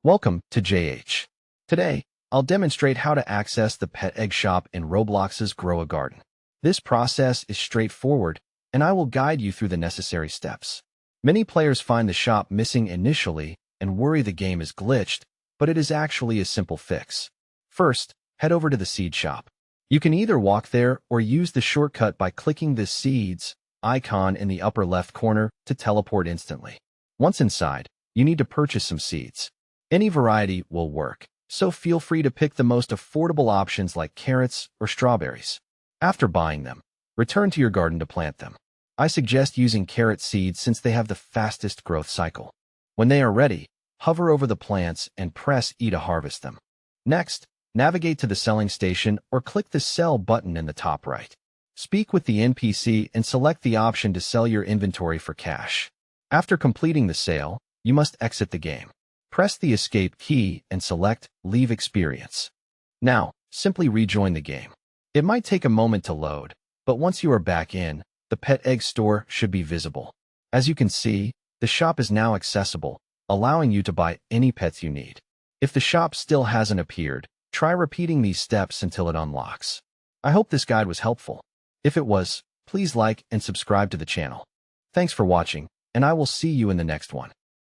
Welcome to JH. Today, I'll demonstrate how to access the pet egg shop in Roblox's Grow a Garden. This process is straightforward, and I will guide you through the necessary steps. Many players find the shop missing initially and worry the game is glitched, but it is actually a simple fix. First, head over to the seed shop. You can either walk there or use the shortcut by clicking the seeds icon in the upper left corner to teleport instantly. Once inside, you need to purchase some seeds. Any variety will work, so feel free to pick the most affordable options like carrots or strawberries. After buying them, return to your garden to plant them. I suggest using carrot seeds since they have the fastest growth cycle. When they are ready, hover over the plants and press E to harvest them. Next, navigate to the selling station or click the Sell button in the top right. Speak with the NPC and select the option to sell your inventory for cash. After completing the sale, you must exit the game. Press the Escape key and select Leave Experience. Now, simply rejoin the game. It might take a moment to load, but once you are back in, the pet egg store should be visible. As you can see, the shop is now accessible, allowing you to buy any pets you need. If the shop still hasn't appeared, try repeating these steps until it unlocks. I hope this guide was helpful. If it was, please like and subscribe to the channel. Thanks for watching, and I will see you in the next one.